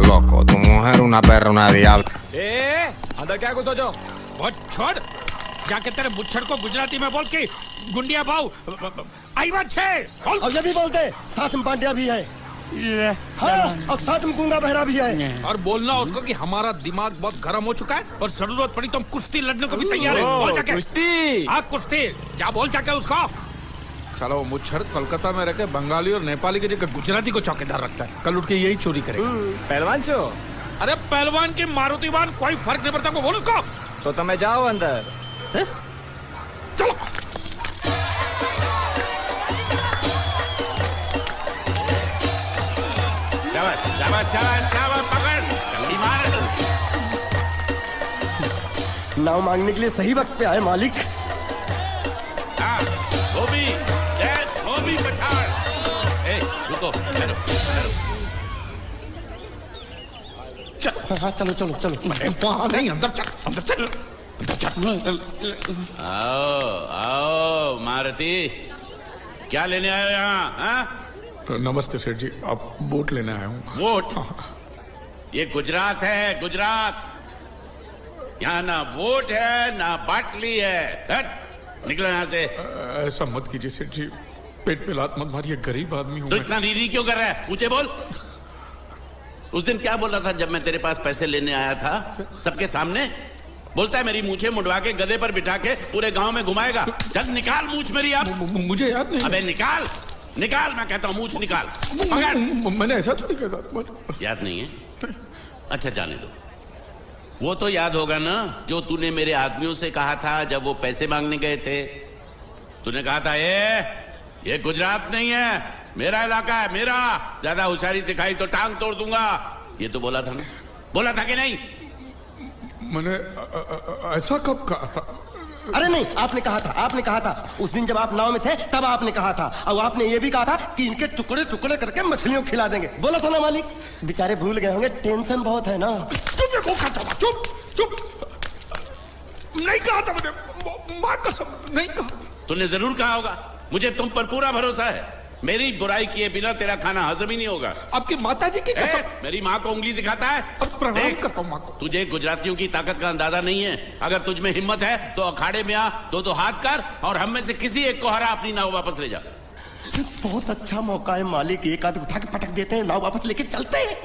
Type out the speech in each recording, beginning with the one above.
loco. Tu mujer una perra, una diabla. अंदर क्या घुसो जो? बहुत छोड़ जाके तेरे मुच्छड़ को गुजराती में बोल के गुंडिया भाव आई बात छे बोल। और ये भी बोलते साथ में पांड्या भी है। हाँ, और साथ में गूंगा बहरा भी है। और बोलना उसको कि हमारा दिमाग बहुत गर्म हो चुका है और जरूरत पड़ी तो हम कुश्ती लड़ने को भी तैयार है। बोल जाके कुश्ती। हाँ कुश्ती जा बोल जाके उसको। चलो वो मुच्छड़ कोलकाता में रहकर बंगाली और नेपाली की जगह गुजराती को चौकीदार रखता है। कल उठ के यही चोरी करेगा। पहलवान छो? अरे पहलवान की मारुतिवान कोई फर्क नहीं पड़ता। को बोल उसको। तो તમે જાઓ અંદર। चलो शाबाश शाबाश शाबाश शाबाश पकड़ जल्दी मार। नाव मांगने के लिए सही वक्त पे आए मालिक। हाँ धोबी पछाड़। रुको ठहरो ठहरो। हाँ चलो चलो चलो। वहाँ नहीं अंदर चल अंदर चल अंदर चल। आओ आओ मारुति क्या लेने आए हो यहाँ? हाँ? नमस्ते सेठ जी, आप वोट लेने आया हूँ। वोट? ये गुजरात है गुजरात। यहाँ ना वोट है ना बाटली है। निकलो यहाँ से। ऐसा मत कीजिए सेठ जी, पेट पे लात मत मारिए, गरीब आदमी हूँ तो मैं। इतना रीरी क्यों कर रहा है? पूछे बोल। उस दिन क्या बोल रहा था जब मैं तेरे पास पैसे लेने आया था सबके सामने? बोलता है मेरी मूछें मुंडवा के गधे पर बिठा के पूरे गांव में घुमाएगा। चल निकाल मूछ मेरी अब। मुझे याद नहीं। अबे निकाल निकाल, मैं कहता हूँ मूछ निकाल। मैंने ऐसा थोड़ी कहा। याद नहीं है? अच्छा जाने दो। वो तो याद होगा ना जो तूने मेरे आदमियों से कहा था जब वो पैसे मांगने गए थे। तूने कहा था ये गुजरात नहीं है, मेरा इलाका है, मेरा। ज्यादा होशियारी दिखाई तो टांग तोड़ दूंगा। ये तो बोला था ना? बोला था कि नहीं? मैंने ऐसा कब कहा था? अरे नहीं, आपने कहा था उस दिन जब आप नाव में थे तब आपने कहा था। और आपने ये भी कहा था कि इनके टुकड़े टुकड़े करके मछलियों खिला देंगे। बोला था ना मालिक? बेचारे भूल गए होंगे, टेंशन बहुत है ना। चुप चुप। नहीं कहा था मैंने, मां कसम नहीं कहा। तूने जरूर कहा होगा। मुझे तुम पर पूरा भरोसा है। मेरी बुराई किए बिना तेरा खाना हजम ही नहीं होगा। आपकी माता जी की कसम। मेरी माँ को उंगली दिखाता है। प्रणाम करता हूँ माँ को। तुझे गुजरातियों की ताकत का अंदाजा नहीं है। अगर तुझ में हिम्मत है तो अखाड़े में आ, दो हाथ कर और हम में से किसी एक को हरा अपनी नाव वापस ले जा। बहुत अच्छा मौका है मालिक, एक आदमी उठा के पटक देते हैं, नाव वापस लेके चलते हैं।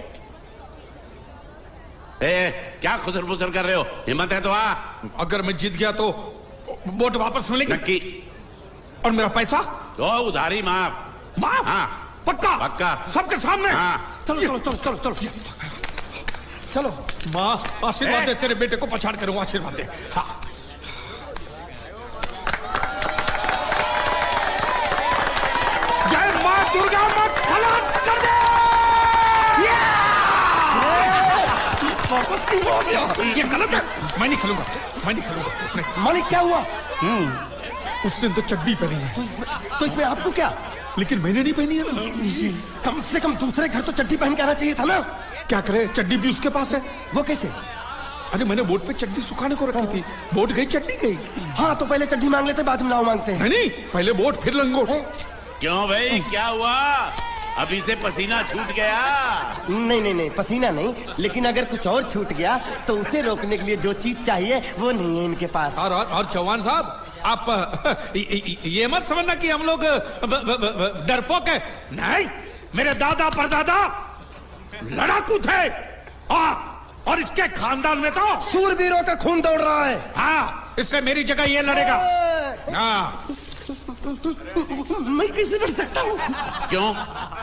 क्या खुसर फुसर कर रहे हो? हिम्मत है तो आ। अगर मैं जीत गया तो वोट वापस मिलेगी? नक्की। और मेरा पैसा? तो उधारी माफ। माफ? हाँ पक्का? पक्का सबके सामने? हाँ। चलो चलो चलो चलो चलो चलो। माँ आशीर्वाद दे, तेरे बेटे को पछाड़ करूँ, आशीर्वाद दे। हाँ। जय माँ दुर्गा, मत खलास कर दे। वापस क्यों हो गया? ये गलत है, मैं नहीं खेलूंगा, मैं नहीं खेलूंगा। नहीं। मालिक क्या हुआ? उसने तो चड्डी पहनी है। तो इसमें आपको क्या? लेकिन मैंने नहीं पहनी है ना। कम से कम दूसरे घर तो चड्डी पहन के आना चाहिए था ना। क्या करे, चड्डी भी उसके पास है। वो कैसे? अरे मैंने बोट पे चड्डी सुखाने को रखी थी, बोट गई चड्डी गई। हाँ तो पहले चड्डी मांग लेते, बाद में नाव मांगते हैं। नहीं, पहले बोट फिर लंगोट। क्यों भाई क्या हुआ? अभी से पसीना छूट गया? नहीं नहीं नहीं, पसीना नहीं, लेकिन अगर कुछ और छूट गया तो उसे रोकने के लिए जो चीज चाहिए वो नहीं है इनके पास। और चौहान साहब, आप ये मत समझना कि हम लोग डरपोक है। नहीं, मेरे दादा परदादा लड़ाकू थे और इसके खानदान में तो शूरवीरों का खून दौड़ रहा है। हाँ, इसलिए मेरी जगह ये लड़ेगा। हाँ। मैं कैसे लड़ सकता हूँ? क्यों,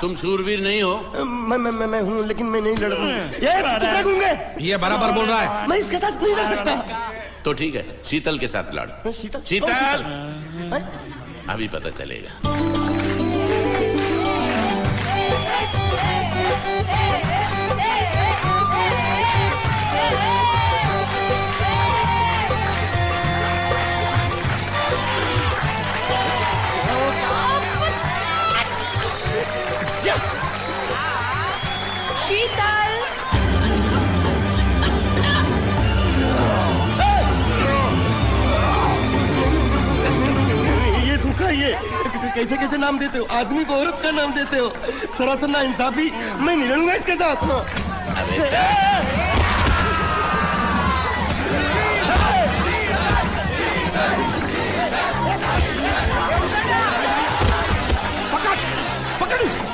तुम शूरवीर नहीं हो? मैं हूँ, लेकिन मैं नहीं लड़ पाऊंगा। ये बराबर बोल रहा है। मैं इसके साथ नहीं लड़ सकता। तो ठीक है, शीतल के साथ लड़। शीतल? शीतल अभी पता चलेगा। शीतल, ये धोखा, ये कैसे कैसे नाम देते हो? आदमी को औरत का नाम देते हो। थोड़ा सा ना इंसाफी। मैं नहीं लड़ूंगा इसके साथ। अबे चल। पकड़ उसको।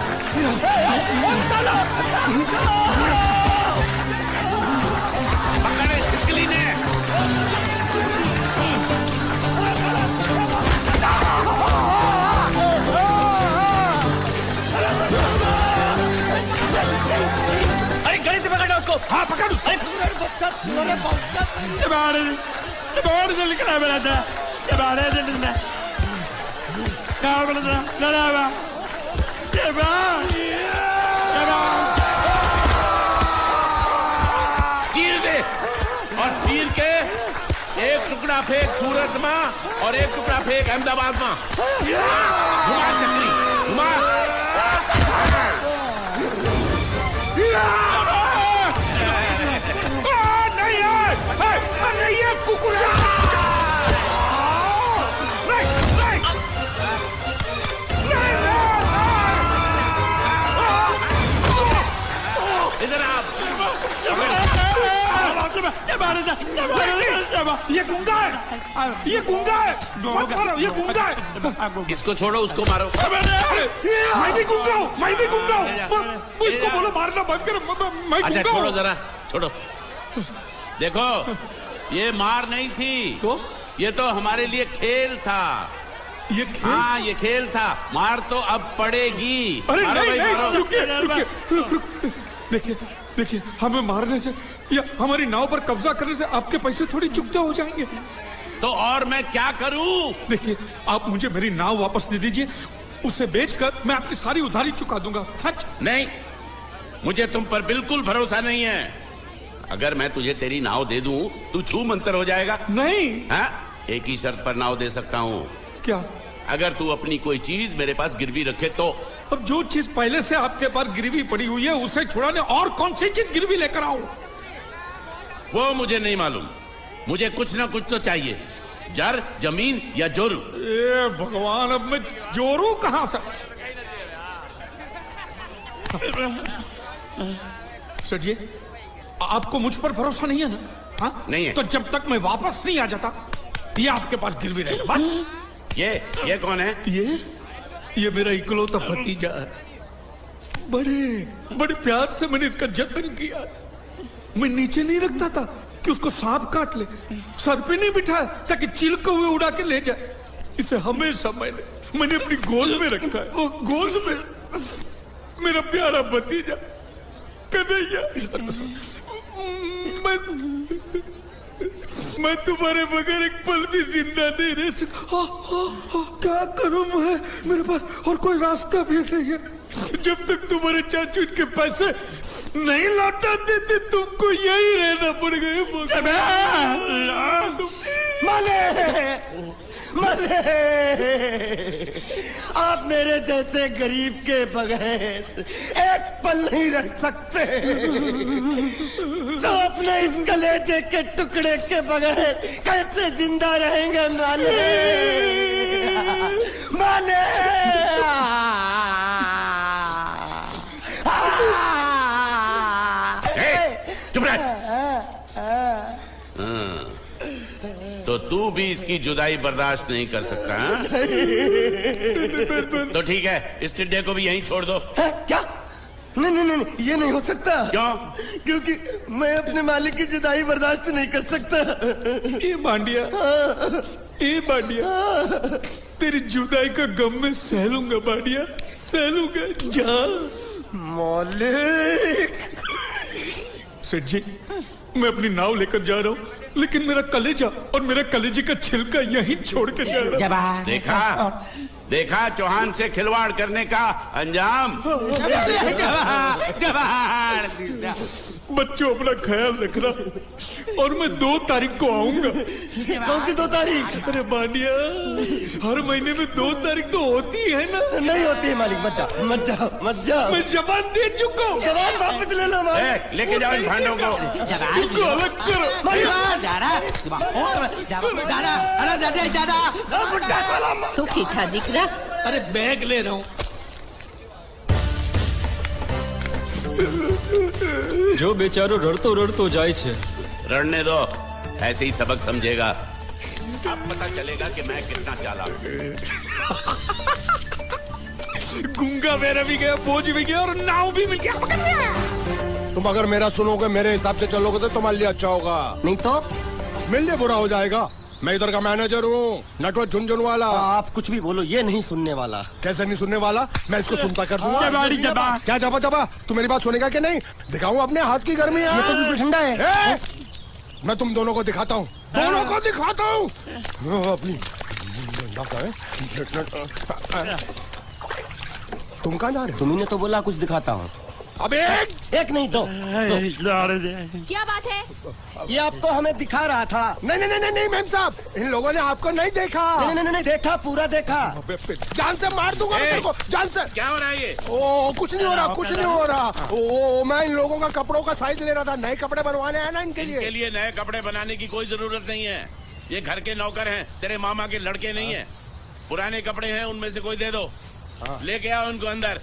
पकड़े छिपकली ने। अरे गले से पकड़ना उसको। हाँ पकड़ उसको। बाहर से लिखना मेरा था बाहर से लिखना चीर दे और चीर के एक टुकड़ा फेंक सूरत में और एक टुकड़ा फेंक अहमदाबाद में। घुमा चक्री घुमा। नहीं ये कुकुर इधर आप। ये गुंगा है, ये गुंगा है, मत मारो, ये गुंगा है। इसको छोड़ो उसको मारो। मैं भी गुंगा हूँ, मैं भी गुंगा हूँ। इसको बोलो मारना बंद करो, मैं अच्छा गुंगा छोड़ो हूँ। जरा छोड़ो। देखो ये मार नहीं थी तो ये तो हमारे लिए खेल था। ये खेल? हाँ ये खेल था। मार तो अब पड़ेगी। अरे मारो नहीं, भाई, नहीं, मारो। रुकिए। देखिए देखिए हमें मारने से या हमारी नाव पर कब्जा करने से आपके पैसे थोड़ी चुकते हो जाएंगे। तो और मैं क्या करूं? देखिए आप मुझे मेरी नाव वापस दे दीजिए, उसे बेचकर मैं आपकी सारी उधारी चुका दूंगा। सच नहीं मुझे तुम पर बिल्कुल भरोसा नहीं है। अगर मैं तुझे तेरी नाव दे दूं तू छू मंतर हो जाएगा। नहीं। हाँ? एक ही शर्त पर नाव दे सकता हूँ। क्या? अगर तू अपनी कोई चीज मेरे पास गिरवी रखे तो। अब जो चीज पहले से आपके पास गिरवी पड़ी हुई है उसे छुड़ाने और कौन सी चीज गिरवी लेकर आऊं? वो मुझे नहीं मालूम। मुझे कुछ ना कुछ तो चाहिए। जर जमीन या जोरू। ए भगवान अब मैं जोरू कहां से? सर जी आपको मुझ पर भरोसा नहीं है ना? हाँ नहीं है। तो जब तक मैं वापस नहीं आ जाता ये आपके पास गिरवी रहेगा बस। ये कौन है? ये मेरा इकलौता भतीजा है। बड़े प्यार से मैंने इसका जतन किया। मैं नीचे नहीं रखता था कि उसको सांप काट ले, सर पे नहीं बिठाया ताकि चिलके हुए उड़ा के ले जाए। इसे हमेशा मैंने अपनी गोद में रखा है। गोद में मेरा प्यारा भतीजा कन्हैया। मैं तुम्हारे बगैर एक पल भी जिंदा नहीं रह सकता। क्या करूं मैं? मेरे पास और कोई रास्ता भी नहीं है। जब तक तुम्हारे चाचू इनके पैसे नहीं लौटा देते तुमको यही रहना पड़ेगा। माले आप मेरे जैसे गरीब के बगैर एक पल नहीं रह सकते। तो अपने इस कलेजे के टुकड़े के बगैर कैसे जिंदा रहेंगे माले? माले चुप रह। तो तू भी इसकी जुदाई बर्दाश्त नहीं कर सकता हाँ? तो ठीक है इस टिड्डे को भी यहीं छोड़ दो। क्या? नहीं, ये नहीं हो सकता। क्यों? क्योंकि मैं अपने मालिक की जुदाई बर्दाश्त नहीं कर सकता। ये बांडिया तेरी जुदाई का गम में सह लूंगा बांडिया, सह लूंगा। जा मालिक। सेठ जी मैं अपनी नाव लेकर जा रहा हूँ लेकिन मेरा कलेजा और मेरा कलेजे का छिलका यहीं छोड़ के जा रहा हूँ। देखा चौहान से खिलवाड़ करने का अंजाम। बच्चों अपना ख्याल रखना और मैं 2 तारीख को आऊंगा। कौन सी 2 तारीख? अरे बांडिया हर महीने में 2 तारीख तो होती है ना? नहीं होती है मालिक। मत जाओ। मैं जबान दे चुका हूँ। जबान वापस ले लो मालिक। लेके जाओ इन भांडों को। इनको अलग करो। सुखी था दिख रहा। अरे बैग ले रहा हूँ। જો બેચારો રડતો રડતો જાય છે. रड़ने दो, ऐसे ही सबक समझेगा. अब पता चलेगा कि मैं कितना चालाक हूं. गूंगा मेरा भी गया, बोझ भी गया और नाव भी मिल गया. पकड़ लिया. तुम अगर मेरा सुनोगे, मेरे हिसाब से चलोगे तो तुम्हारे लिए अच्छा होगा. नहीं तो मेरे लिए बुरा हो जाएगा. मैं इधर का मैनेजर हूँ, नटवर झुनझुन वाला. आप कुछ भी बोलो, ये नहीं सुनने वाला. कैसे नहीं सुनने वाला? मैं इसको सुनता कर दूंगा. જબાડી જબા. क्या जबा जबा? तू मेरी बात सुनेगा कि नहीं? दिखाऊं अपने हाथ की गर्मी. ये तो बिल्कुल ठंडा है. मैं तुम दोनों को दिखाता हूँ. दोनों को दिखाता हूँ. अपनी तुम कहाँ जा रहे हो? तुम्ही ने तो बोला कुछ दिखाता हूँ. अब एक नहीं दो. क्या बात है? ये आपको हमें दिखा रहा था. नहीं नहीं नहीं नहीं मैम साहब, इन लोगों ने आपको नहीं देखा. नहीं देखा, पूरा देखा. जान से मार दूंगा मैं तेरे को. जान से. क्या हो रहा है ये? ओ कुछ नहीं हो रहा, कुछ नहीं हो रहा. ओ मैं इन लोगों का कपड़ों का साइज ले रहा था. नए कपड़े बनवाने हैं ना इनके इनके लिए. लिए नए कपड़े बनाने की कोई जरूरत नहीं है. ये घर के नौकर हैं, तेरे मामा के लड़के नहीं हैं. पुराने कपड़े हैं, उनमें से कोई दे दो. लेके आओ उनको अंदर.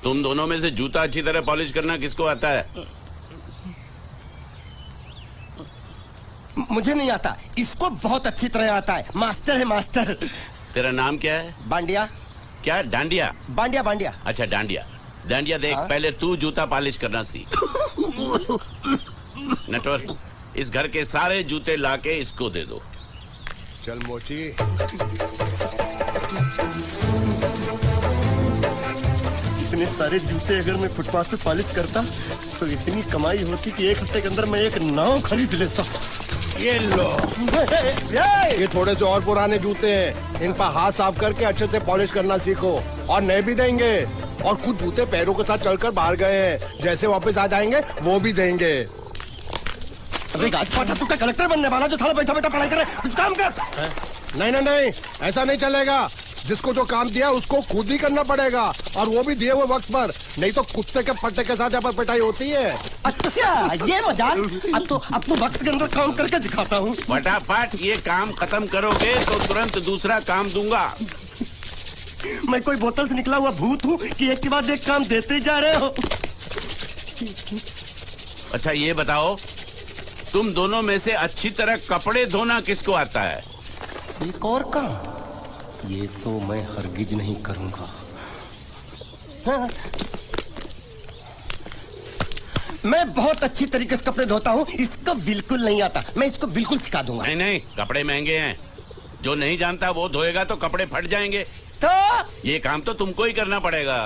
तुम दोनों में से जूता अच्छी तरह पॉलिश करना किसको आता है? मुझे नहीं आता. इसको बहुत अच्छी तरह आता है. मास्टर है मास्टर. तेरा नाम क्या है? बांडिया. क्या? डांडिया? बांडिया बांडिया. अच्छा डांडिया. डांडिया देख, हाँ? पहले तू जूता पॉलिश करना सीख. नटवर, इस घर के सारे जूते लाके इसको दे दो. चल मोची. इतने सारे जूते अगर मैं फुटपाथ पे पॉलिश करता तो इतनी कमाई होती कि एक हफ्ते के अंदर मैं एक नाव खरीद लेता. ये लो. ये थोड़े से और पुराने जूते हैं. इन पर हाथ साफ करके अच्छे से पॉलिश करना सीखो. और नए भी देंगे. और कुछ जूते पैरों के साथ चलकर बाहर गए हैं, जैसे वापस आ जाएंगे वो भी देंगे. अरे गाजपाटा, तू क्या कलेक्टर बनने वाला जो थाला बैठा बैठा पढ़ाई करे? कुछ काम कर. नहीं नहीं नहीं, ऐसा नहीं चलेगा. जिसको जो काम दिया उसको खुद ही करना पड़ेगा, और वो भी दिए हुए वक्त पर. नहीं तो कुत्ते के पट्टे के साथ यहाँ पर पिटाई होती है. अच्छा ये मजाक. अब तो वक्त के अंदर काम करके दिखाता हूँ. फटाफट ये काम खत्म करोगे तो तुरंत दूसरा काम दूंगा. मैं कोई बोतल से निकला हुआ भूत हूँ कि एक के बाद एक काम देते ही जा रहे हो. अच्छा ये बताओ, तुम दोनों में से अच्छी तरह कपड़े धोना किसको आता है? एक और काम? ये तो मैं हरगिज नहीं करूंगा. हाँ। मैं बहुत अच्छी तरीके से कपड़े धोता हूँ. इसको बिल्कुल नहीं आता. मैं इसको बिल्कुल सिखा दूंगा. नहीं नहीं, कपड़े महंगे हैं. जो नहीं जानता वो धोएगा तो कपड़े फट जाएंगे. तो ये काम तो तुमको ही करना पड़ेगा.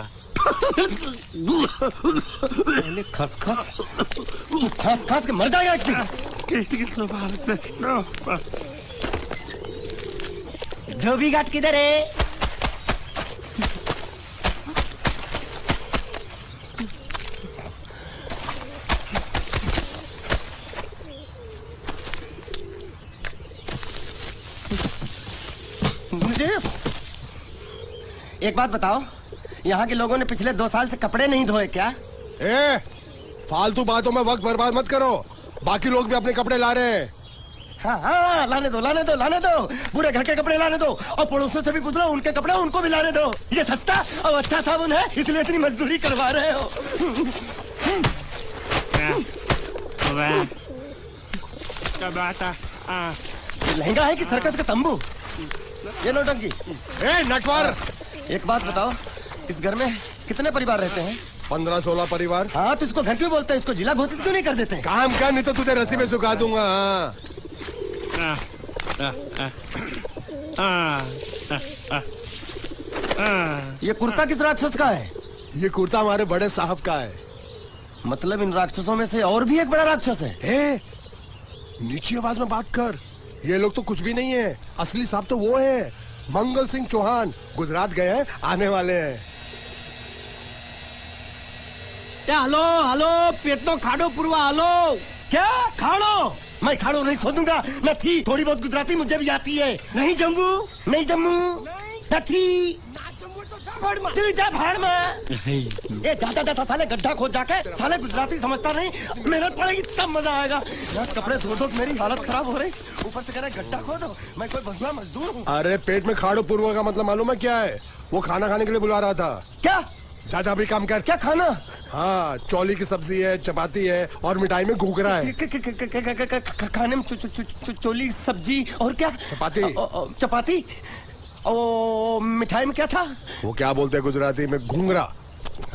खसखस खस खस के मर जाएगा एक दिन. धोबी घाट किधर है? मुझे एक बात बताओ, यहाँ के लोगों ने पिछले 2 साल से कपड़े नहीं धोए क्या? फालतू बातों में वक्त बर्बाद मत करो. बाकी लोग भी अपने कपड़े ला रहे हैं. हाँ, लाने दो लाने दो लाने दो. पूरे घर के कपड़े लाने दो. और पड़ोसियों से भी पूछ लो, उनके कपड़े उनको भी लाने दो. ये सस्ता और अच्छा साबुन है, इसलिए इतनी मजदूरी करवा रहे हो. लहंगा है कि सर्कस का तंबू? ये नौटंकी. नटवर, एक बात बताओ, इस घर में कितने परिवार रहते हैं? 15-16 परिवार. हाँ तो इसको घर क्यों बोलते हैं? इसको जिला घोषित क्यों नहीं कर देते? काम कर, नहीं तो तुझे रस्सी में सुखा दूंगा. ये कुर्ता किस राक्षस का है? ये कुर्ता हमारे बड़े साहब का है. मतलब इन राक्षसों में से और भी एक बड़ा राक्षस है? नीची आवाज में बात कर. ये लोग तो कुछ भी नहीं है. असली साहब तो वो है, मंगल सिंह चौहान. गुजरात गए हैं, आने वाले हैं. હાલો હાલો પેટનો ખાડો પૂરવા હાલો. क्या खाड़ो? मैं खाड़ो नहीं खोदूंगा. नहीं, थोड़ी बहुत गुजराती मुझे भी आती है. નહીં જમવું? नहीं जम्मू नहीं. तू जा भाड़ में. ये जा जा जा साले गड्ढा खोद जाके. साले गुजराती समझता नहीं. मेहनत पड़ेगी तब मजा आएगा. यार कपड़े धो धो मेरी हालत खराब हो रही, ऊपर से कह रहे गड्ढा खोदो. मैं कोई भगला मजदूर हूँ. अरे पेट में खाड़ो पूर्वा का मतलब मालूम है क्या है? वो खाना खाने के लिए बुला रहा था। क्या? जा भी काम कर। क्या खाना? हाँ, चौली की सब्जी है, चपाती है और मिठाई में घूघरा है। खाने में चोली सब्जी और क्या? चपाती। ओ मिठाई में क्या था? वो क्या बोलते हैं गुजराती में? घूंघरा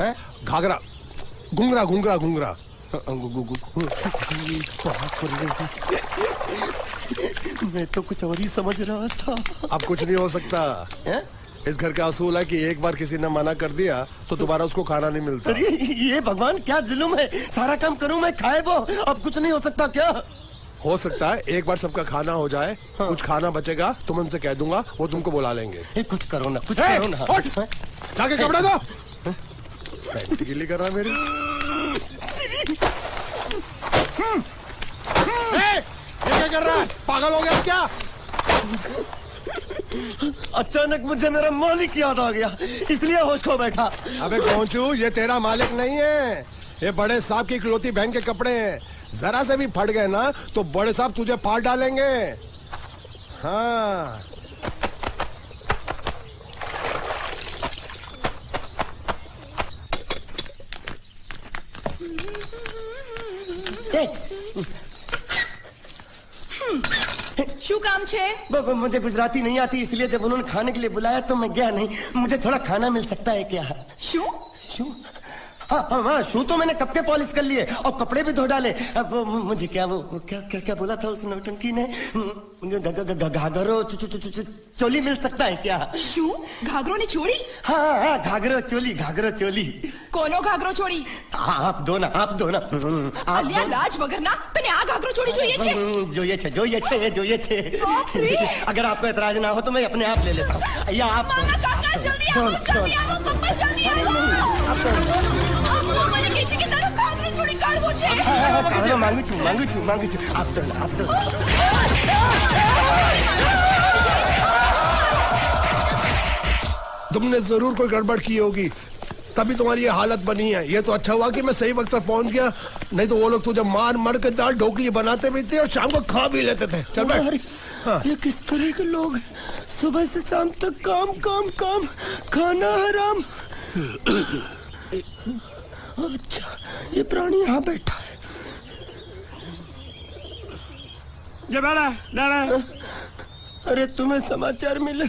है? घाघरा। घूंघरा। मैं तो कुछ और ही समझ रहा था। अब कुछ नहीं हो सकता है? इस घर का असूल है कि एक बार किसी ने मना कर दिया तो दोबारा उसको खाना नहीं मिलता। अरे ये भगवान क्या जुल्म है, सारा काम करूं मैं, खाए वो। अब कुछ नहीं हो सकता क्या? हो सकता है एक बार सबका खाना हो जाए। हाँ। कुछ खाना बचेगा तो मैं उनसे कह दूंगा, वो तुमको बुला लेंगे। कुछ करो ना, कुछ करो ना। जाके कपड़े दो। पैंट गीली कर रहा मेरी। ये क्या कर रहा है? पागल हो गया क्या? अचानक मुझे मेरा मालिक याद आ गया, इसलिए होश खो बैठा। अबे गोंचू, ये तेरा मालिक नहीं है, ये बड़े साहब की इकलौती बहन के कपड़े हैं। जरा से भी फट गए ना तो बड़े साहब तुझे फाड़ डालेंगे। हाँ। શું કામ છે? मुझे गुजराती नहीं आती, इसलिए जब उन्होंने खाने के लिए बुलाया तो मैं गया नहीं। मुझे थोड़ा खाना मिल सकता है क्या? શું? हाँ, शू तो मैंने कब के पॉलिश कर लिए और कपड़े भी धो डाले। अब मुझे क्या क्या बोला था उस नौटंकी ने? घाघरो चोली मिल सकता है क्या? શું? ઘાઘરો ની ચોળી? हाँ, घाघरो चोली। કોનો ઘાઘરો ચોળી? आप दो ना। અલ્યા લાજ વગરના તને આ ઘાઘરો ચોળી જોઈએ છે? જોઈએ છે। अगर आपको एतराज ना हो तो मैं अपने आप ले लेता हूँ। या आप કાકા જલ્દી આવો પપ્પા જલ્દી આવો। મને કહે છે કે તારો ઘાઘરો ચોળી કાઢવો છે। मांगू छू। आप तो तुमने जरूर कोई गड़बड़ की होगी, तभी तुम्हारी ये हालत बनी है। ये तो अच्छा हुआ कि मैं सही वक्त पर पहुंच गया, नहीं तो वो लोग तुझे मार के दाल ढोकली बनाते भी थे और शाम को खा भी लेते थे। चल बैठ। हाँ। ये किस तरह के लोग हैं? सुबह से शाम तक काम, खाना हराम। अच्छा, ये प्राणी यहाँ बैठा है। अरे तुम्हें समाचार मिले?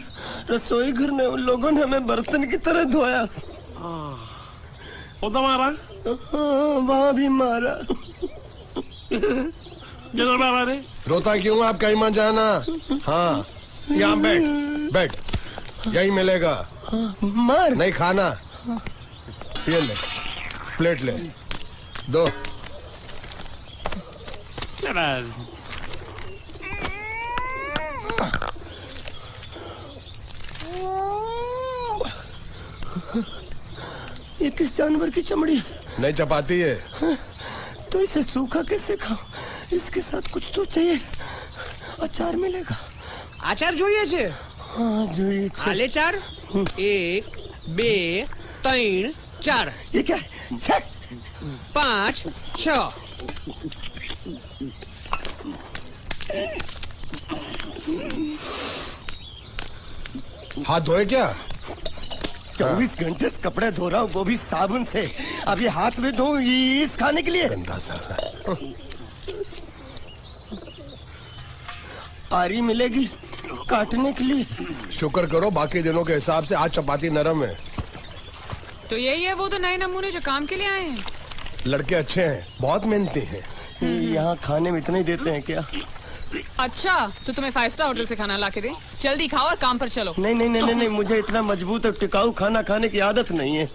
रसोई घर में उन लोगों ने हमें बर्तन की तरह धोया। मारा? वहाँ भी मारा। रोता क्यों? आप कहीं मत जाना। हाँ, यहाँ बैठ, यही मिलेगा। मार नहीं खाना। ये ले, प्लेट ले, दो। ये किस जानवर की चमड़ी है? नहीं चपाती है। तो इसे सूखा कैसे खाऊं? इसके साथ कुछ तो चाहिए। अचार मिलेगा? आचार જોઈએ છે? हाँ જોઈએ છે। आले चार? 1 2 3 4। ये क्या है? 5 6। हाथ धोए क्या? 24 घंटे से कपड़े धो रहा हूँ, वो भी साबुन से। अब ये हाथ में धो इस खाने के लिए? गंदा सा। आरी मिलेगी काटने के लिए? शुक्र करो बाकी दिनों के हिसाब से आज चपाती नरम है। तो यही है वो तो नए नमूने जो काम के लिए आए हैं। लड़के अच्छे हैं, बहुत मेहनती हैं। यहाँ खाने में इतना ही देते हैं क्या? अच्छा, तो तुम्हें 5 स्टार होटल से खाना ला के दे? जल्दी खाओ और काम पर चलो। नहीं, मुझे इतना मजबूत और टिकाऊ खाना खाने की आदत नहीं है।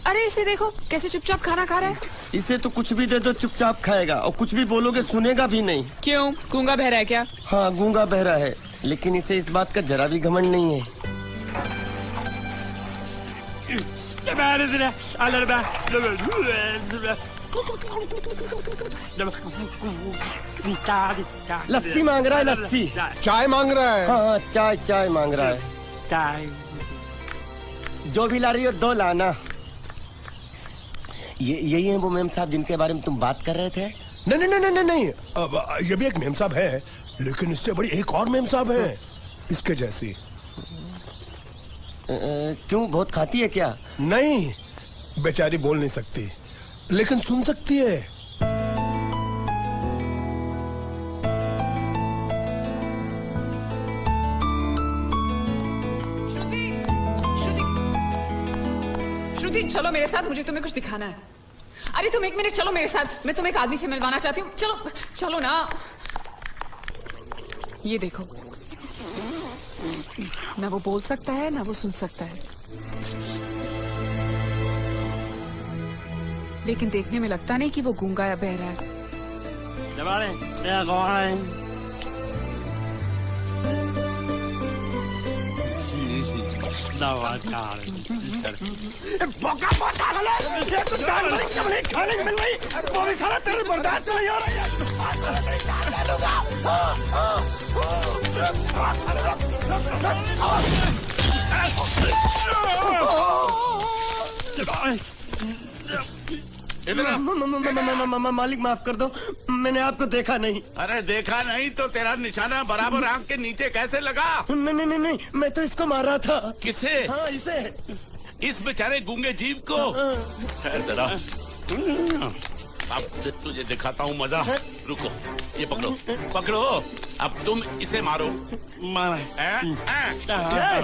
अरे इसे देखो कैसे चुपचाप खाना खा रहा है। इसे तो कुछ भी दे दो चुपचाप खाएगा, और कुछ भी बोलोगे सुनेगा भी नहीं। क्यों, गूंगा बहरा है क्या? हाँ, गूंगा बहरा है, लेकिन इसे इस बात का जरा भी घमंड नहीं है। लस्सी मांग रहा है, लस्सी। चाय मांग रहा है। हाँ, चाय मांग रहा है। जो भी ला रही हो 2 लाना। यही है वो मेम साहब जिनके बारे में तुम बात कर रहे थे? नहीं। अब ये भी एक मेम साहब है, लेकिन इससे बड़ी एक और मेम साहब है, इसके जैसी। क्यों, बहुत खाती है क्या? नहीं, बेचारी बोल नहीं सकती लेकिन सुन सकती है। श्रुति, श्रुति, श्रुति, चलो मेरे साथ, मुझे तुम्हें कुछ दिखाना है। अरे तुम एक मिनट चलो मेरे साथ, मैं तुम्हें एक आदमी से मिलवाना चाहती हूँ। चलो चलो ना। ये देखो, ना वो बोल सकता है ना वो सुन सकता है, लेकिन देखने में लगता नहीं कि वो गूंगा या बहरा है। खाने को मिल रही, वो भी सारा तेरे बर्दाश्त नहीं हो रहा मालिक माफ कर दो, मैंने आपको देखा नहीं। अरे देखा नहीं तो तेरा निशाना बराबर आंख के नीचे कैसे लगा? नहीं, मैं तो इसको मार रहा था। किसे? हाँ, इसे। इस बेचारे गूंगे जीव को? जरा अब तुझे दिखाता हूँ मजा। रुको, ये पकड़ो पकड़ो, अब तुम इसे मारो।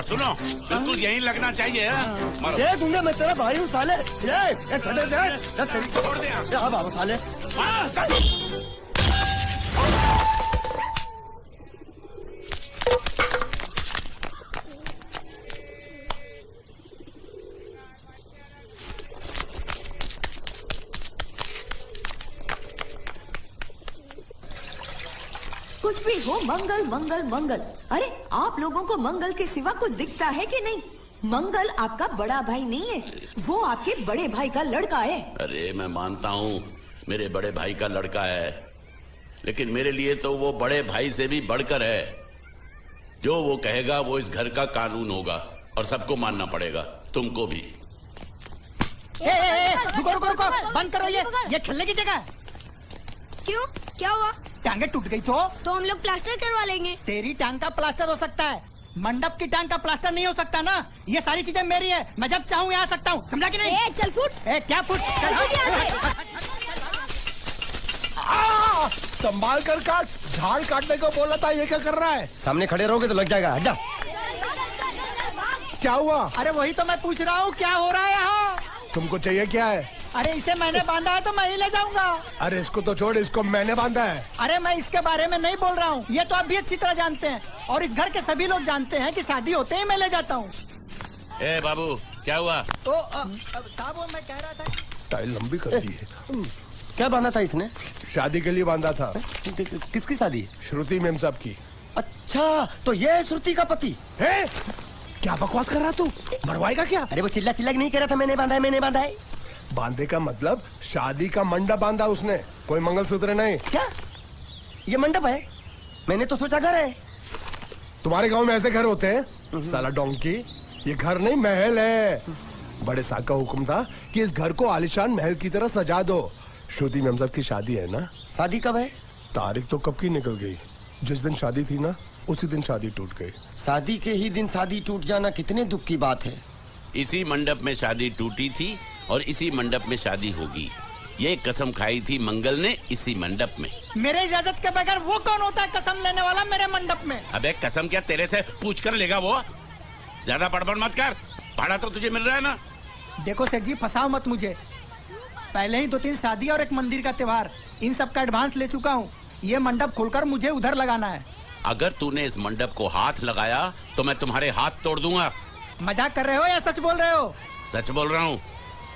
सुनो, बिल्कुल यही लगना चाहिए। मारो। ये गूंगा, मैं तेरा भाई हूँ साले। छोड़ दे। हाँ बाबू साले। कुछ भी हो, मंगल मंगल मंगल। अरे आप लोगों को मंगल के सिवा कुछ दिखता है कि नहीं? मंगल आपका बड़ा भाई नहीं है, वो आपके बड़े भाई का लड़का है। अरे मैं मानता हूँ मेरे बड़े भाई का लड़का है, लेकिन मेरे लिए तो वो बड़े भाई से भी बढ़कर है। जो वो कहेगा वो इस घर का कानून होगा और सबको मानना पड़ेगा, तुमको भी। रुको रुको रुको, बंद करो ये खेलने की जगह। क्यों, क्या हुआ? टांगे टूट गई तो हम लोग प्लास्टर करवा लेंगे। तेरी टांग का प्लास्टर हो सकता है, मंडप की टांग का प्लास्टर नहीं हो सकता ना। ये सारी चीजें मेरी है, मैं जब चाहूँ यहाँ आ सकता हूँ, समझा कि नहीं? चल फुट। क्या फुट? संभाल कर काट, झाड़ काटने को बोला था, ये क्या कर रहा है? सामने खड़े रहोगे तो लग जाएगा, हट जा। क्या हुआ? अरे वही तो मैं पूछ रहा हूँ, क्या हो रहा है यहाँ? तुमको चाहिए क्या है? अरे इसे मैंने बांधा है तो मैं ही ले जाऊंगा। अरे इसको तो छोड़, इसको मैंने बांधा है। अरे मैं इसके बारे में नहीं बोल रहा हूँ, ये तो आप भी अच्छी तरह जानते हैं और इस घर के सभी लोग जानते हैं कि शादी होते ही मैं ले जाता हूँ। ए बाबू, क्या हुआ? तो साहब वो मैं कह रहा था, टाइल लंबी कर दी है। क्या बांधा था इसने? शादी के लिए बांधा था। किसकी शादी? श्रुति मेम साहब की। अच्छा, तो ये है श्रुति का पति है? क्या बकवास कर रहा तू? मरवाएगा क्या? अरे वो चिल्ला चिल्ला नहीं कह रहा था मैंने बांधा है, मैंने बांधा है। बांधे का मतलब शादी का मंडप बांधा उसने, कोई मंगलसूत्र नहीं। क्या ये मंडप है? मैंने तो सोचा घर है। तुम्हारे गांव में ऐसे घर होते हैं साला डोंकी? ये घर नहीं, महल है। बड़े साहब का हुक्म था कि इस घर को आलीशान महल की तरह सजा दो। श्रुति मेम साहब की शादी है ना? शादी कब है? तारीख तो कब की निकल गई, जिस दिन शादी थी ना उसी दिन शादी टूट गई। शादी के ही दिन शादी टूट जाना कितने दुख की बात है। इसी मंडप में शादी टूटी थी और इसी मंडप में शादी होगी। ये कसम खाई थी मंगल ने इसी मंडप में। मेरे इजाजत के बगैर वो कौन होता है कसम लेने वाला मेरे मंडप में? अबे कसम क्या तेरे से पूछ कर लेगा वो? ज्यादा बड़बड़ मत कर, भाड़ा तो तुझे मिल रहा है ना। देखो सेठ जी, फंसाओ मत मुझे। पहले ही 2-3 शादी और एक मंदिर का त्योहार, इन सब का एडवांस ले चुका हूँ। ये मंडप खोलकर मुझे उधर लगाना है। अगर तूने इस मंडप को हाथ लगाया तो मैं तुम्हारे हाथ तोड़ दूंगा। मजाक कर रहे हो या सच बोल रहे हो? सच बोल रहा हूँ।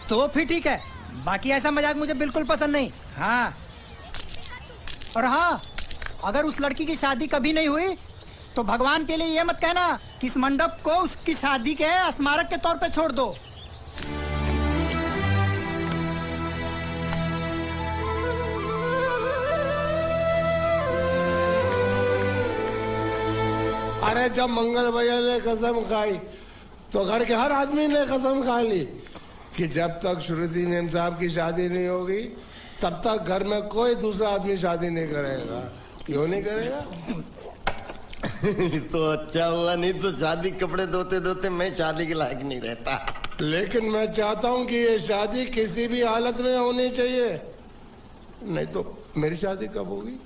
तो फिर ठीक है, बाकी ऐसा मजाक मुझे बिल्कुल पसंद नहीं। हाँ, और हाँ, अगर उस लड़की की शादी कभी नहीं हुई तो भगवान के लिए ये मत कहना कि इस मंडप को उसकी शादी के स्मारक के तौर पे छोड़ दो। अरे जब मंगल भैया ने कसम खाई तो घर के हर आदमी ने कसम खा ली कि जब तक श्रुति मेम साहब की शादी नहीं होगी तब तक घर में कोई दूसरा आदमी शादी नहीं करेगा। क्यों नहीं करेगा? तो अच्छा हुआ, नहीं तो शादी कपड़े धोते धोते मैं शादी के लायक नहीं रहता। लेकिन मैं चाहता हूँ कि ये शादी किसी भी हालत में होनी चाहिए, नहीं तो मेरी शादी कब होगी?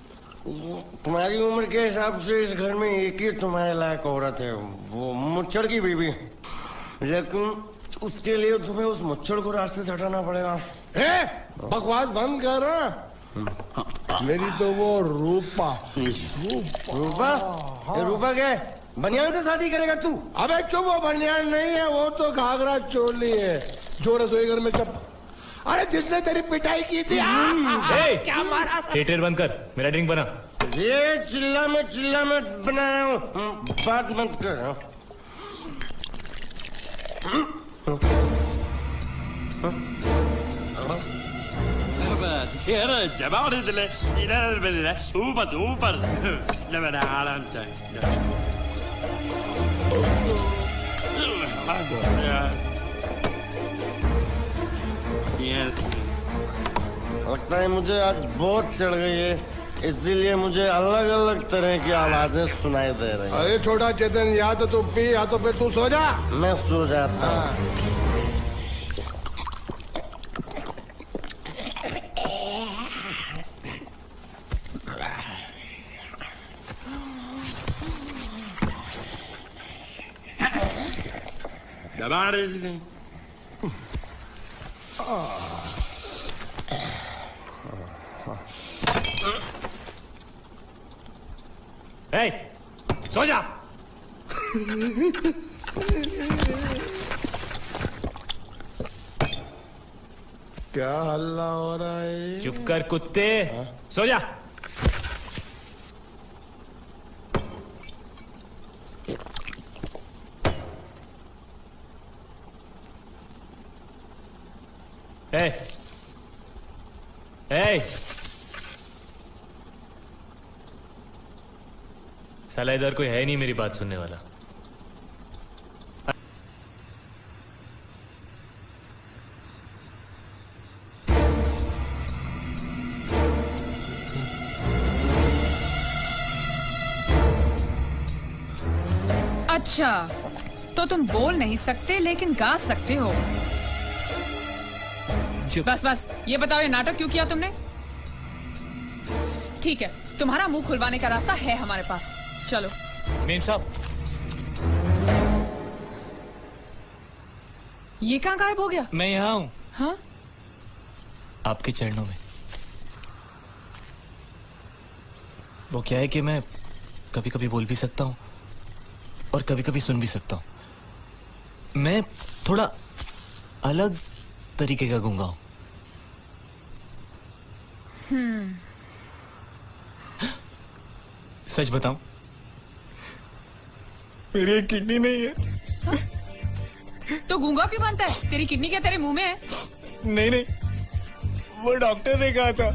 तुम्हारी उम्र के हिसाब से इस घर में एक ही तुम्हारे लायक औरत है, वो मुच्छड़ की बीवी। लेकिन उसके लिए तुम्हें उस मुच्छड़ को रास्ते से हटाना पड़ेगा। बकवास बंद कर। मेरी तो वो रूपा। रूपा? रूपा क्या है? बनियान से शादी करेगा तू? अबे चुप, वो बनियान नहीं है, वो तो घाघरा चोली है जो रसोई घर में अरे जिसने तेरी पिटाई की थी। क्या मारा? थिएटर बंद कर, मेरा ड्रिंक बना। ये चिल्ला में बना रहा हूँ, बात मत कर। लगता है मुझे आज बहुत चढ़ गई है, इसीलिए मुझे अलग अलग तरह की आवाजें सुनाई दे रही हैं। अरे छोटा चेतन, या तो तू पी या तो फिर तू सो जा। मैं सो जाता हूँ। सो जा। क्या हल्ला हो रहा है? चुप कर कुत्ते, सो जा। साला इधर कोई है नहीं मेरी बात सुनने वाला। अच्छा, तो तुम बोल नहीं सकते लेकिन गा सकते हो। बस ये बताओ, ये नाटक क्यों किया तुमने? ठीक है, तुम्हारा मुंह खुलवाने का रास्ता है हमारे पास, चलो। मेम साहब, ये कहाँ गायब हो गया? मैं यहाँ हूँ। हाँ? आपके चरणों में। वो क्या है कि मैं कभी कभी बोल भी सकता हूँ और कभी कभी सुन भी सकता हूँ। मैं थोड़ा अलग तरीके का गूंगा हूँ। सच बताऊं, मेरी एक किडनी नहीं है। हाँ? तो गूंगा क्यों बनता है? तेरी किडनी क्या तेरे मुंह में है? नहीं, वो डॉक्टर ने कहा था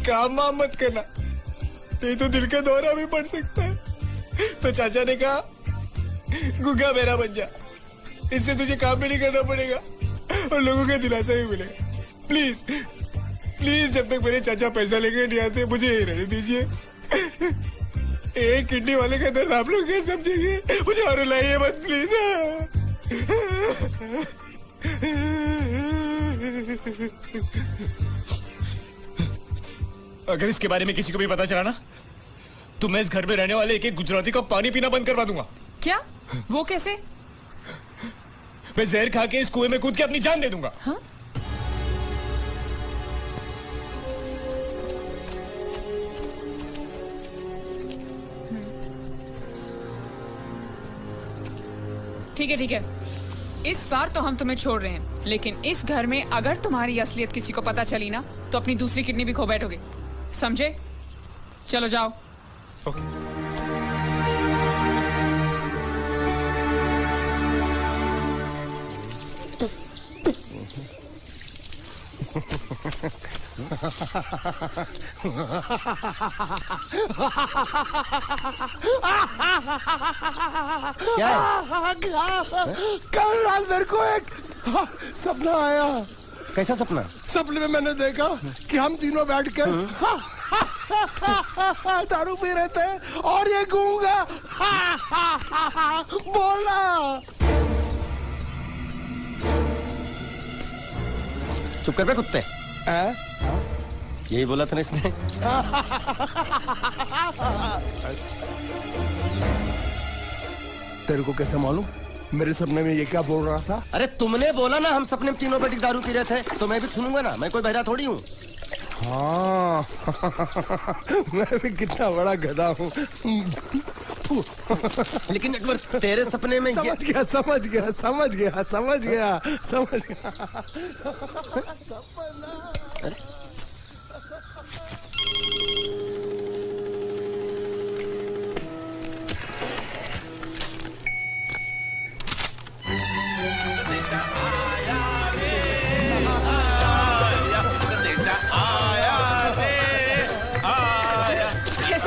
काम वाम मत करना, नहीं तो दिल का दौरा भी पड़ सकता है। तो चाचा ने कहा गूंगा मेरा बन जा, इससे तुझे काम भी नहीं करना पड़ेगा और लोगों का दिलासा भी मिलेगा। प्लीज प्लीज, जब तक मेरे चाचा पैसा लेके नहीं आते मुझे यही रहने दीजिए। एक किडनी वाले का दर्द आप लोग क्या समझेंगे? मुझे और रुलाइए मत प्लीज। अगर इसके बारे में किसी को भी पता चला ना, तो मैं इस घर में रहने वाले एक गुजराती का पानी पीना बंद करवा दूंगा। क्या? वो कैसे? मैं जहर खा के इस कुएं में कूद के अपनी जान दे दूंगा। हाँ? ठीक है, इस बार तो हम तुम्हें छोड़ रहे हैं, लेकिन इस घर में अगर तुम्हारी असलियत किसी को पता चली ना, तो अपनी दूसरी किडनी भी खो बैठोगे, समझे? चलो जाओ। क्या है? कल रात मेरे को एक सपना आया। कैसा सपना? सपने में मैंने देखा कि हम तीनों बैठकर दारू पी रहे थे और ये गूंगा बोला। चुप कर बे कुत्ते। यही बोला था ना इसने। तेरे को कैसे मालूम मेरे सपने में ये क्या बोल रहा था? अरे तुमने बोला ना हम सपने में तीनों बेटी दारू पी रहे थे, तो मैं भी सुनूंगा ना, मैं कोई बहरा थोड़ी हूँ। हाँ मैं भी कितना बड़ा गधा हूँ। लेकिन अकबर तेरे सपने में समझ गया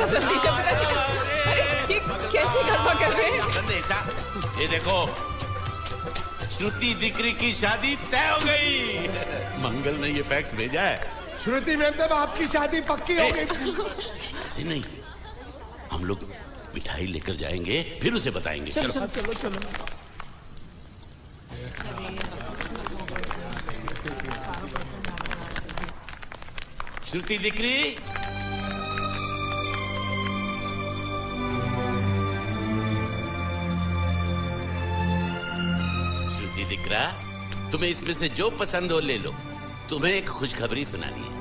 संदेशा पता चला? अरे ये कैसे गड़बड़ कर रहे हैं? संदेशा, ये देखो श्रुति दिकरी की शादी तय हो गई। मंगल ने ये फैक्स भेजा है। श्रुति मैम साहब आपकी शादी पक्की हो गई। ऐसे नहीं, हम लोग मिठाई लेकर जाएंगे फिर उसे बताएंगे। चलो चलो चलो। श्रुति दिकरी, दिकरा, तुम्हें इसमें से जो पसंद हो ले लो। तुम्हें एक खुशखबरी सुनानी है।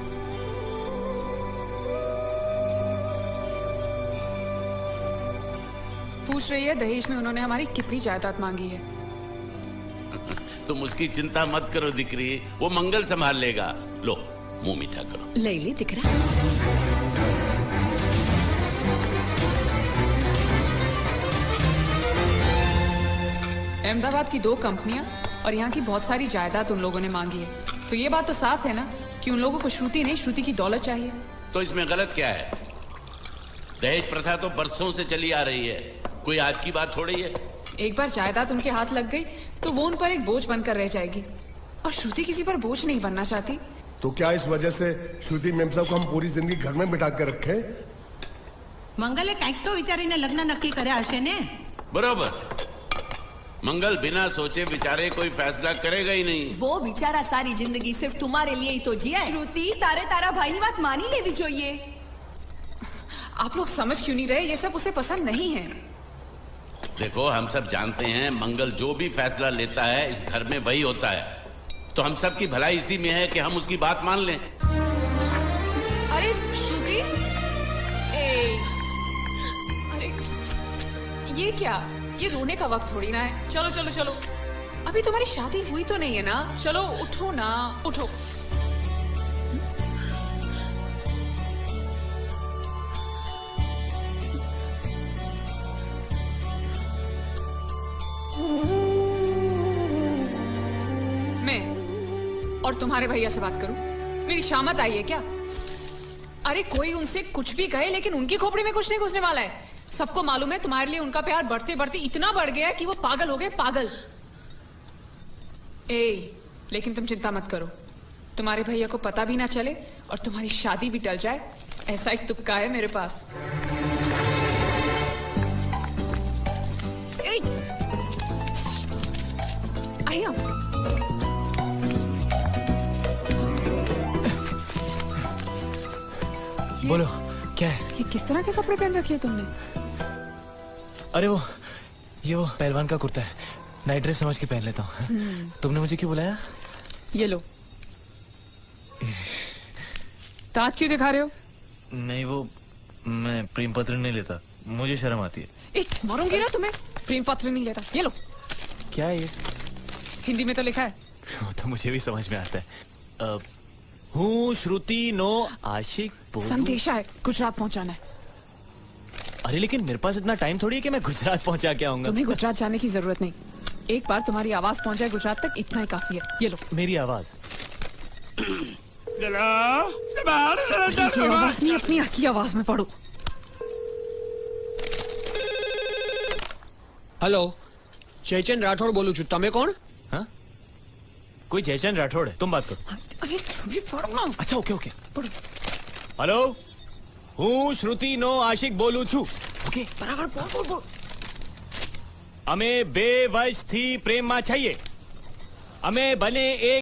पूछ रही है दहेज में उन्होंने हमारी कितनी जायदाद मांगी है। तुम उसकी चिंता मत करो दिकरी, वो मंगल संभाल लेगा। लो मुंह मीठा करो। ले ले दिकरा। अहमदाबाद की 2 कंपनियां और यहाँ की बहुत सारी जायदाद उन लोगों ने मांगी है, तो ये बात तो साफ है ना कि उन लोगों को श्रुति नहीं, श्रुति की दौलत चाहिए। तो इसमें गलत क्या है? दहेज प्रथा तो बरसों से चली आ रही है, कोई आज की बात थोड़ी है। एक बार जायदाद उनके हाथ लग गई तो वो उन पर एक बोझ बनकर रह जाएगी, और श्रुति किसी पर बोझ नहीं बनना चाहती। तो क्या इस वजह से श्रुति मैम साहब को हम पूरी जिंदगी घर में बिठा कर रखे? मंगले કંઈક તો વિચારીને લગ્ન નક્કી કર્યા હશે ને? बरोबर, मंगल बिना सोचे विचारे कोई फैसला करेगा ही नहीं। वो बेचारा सारी जिंदगी सिर्फ तुम्हारे लिए ही तो जिया है। श्रुति तारे तारा भाई ની વાત માની લેવી જોઈએ। आप लोग समझ क्यों नहीं रहे? ये सब उसे पसंद नहीं है। देखो हम सब जानते हैं मंगल जो भी फैसला लेता है इस घर में वही होता है, तो हम सब की भलाई इसी में है कि हम उसकी बात मान लें। अरे श्रुति, अरे ये क्या? ये रोने का वक्त थोड़ी ना है। चलो चलो चलो, अभी तुम्हारी शादी हुई तो नहीं है ना? चलो उठो ना, उठो। मैं और तुम्हारे भैया से बात करूं? मेरी शामत आई है क्या? अरे कोई उनसे कुछ भी कहे लेकिन उनकी खोपड़ी में कुछ नहीं घुसने वाला है। सबको मालूम है तुम्हारे लिए उनका प्यार बढ़ते बढ़ते इतना बढ़ गया है कि वो पागल हो गए, पागल। लेकिन तुम चिंता मत करो, तुम्हारे भैया को पता भी ना चले और तुम्हारी शादी भी टल जाए, ऐसा एक तुक्का है मेरे पास। आइए बोलो क्या है? ये किस तरह के कपड़े पहन रखे हैं तुमने? अरे वो पहलवान का कुर्ता है, नाइट ड्रेस समझ के पहन लेता हूँ। तुमने मुझे क्यों बुलाया? ये लो। दांत क्यों दिखा रहे हो? नहीं वो मैं प्रेम पत्र नहीं लेता, मुझे शर्म आती है। मारूंगी ना तुम्हें। प्रेम पत्र नहीं लेता, ये लो। क्या है ये? हिंदी में तो लिखा है। वो तो मुझे भी समझ में आता है। हूँ श्रुति नो आशिक। संदेशा है, गुजरात पहुंचाना है। अरे लेकिन मेरे पास इतना टाइम थोड़ी है कि मैं गुजरात पहुंचा के आऊंगा। तुम्हें गुजरात जाने की जरूरत नहीं, एक बार तुम्हारी आवाज पहुंचाए गुजरात तक, इतना ही काफी है। ये लो। मेरी आवाज? आवाज नहीं, अपनी असली आवाज में पढ़ो। हेलो, जयचंद राठौड़ बोलू छू, तमे कौन? हाँ? कोई जयचंद राठौड़ है, तुम बात करो। अरे तुम्हें पढ़ो ना। अच्छा ओके ओके। पढ़ो। हेलो હું શ્રુતિનો આશિક બોલું છું. ઓકે બરાબર બોલ બોલ બોલ. અમે 2 વર્ષથી પ્રેમમાં છીએ. અમે બંને એક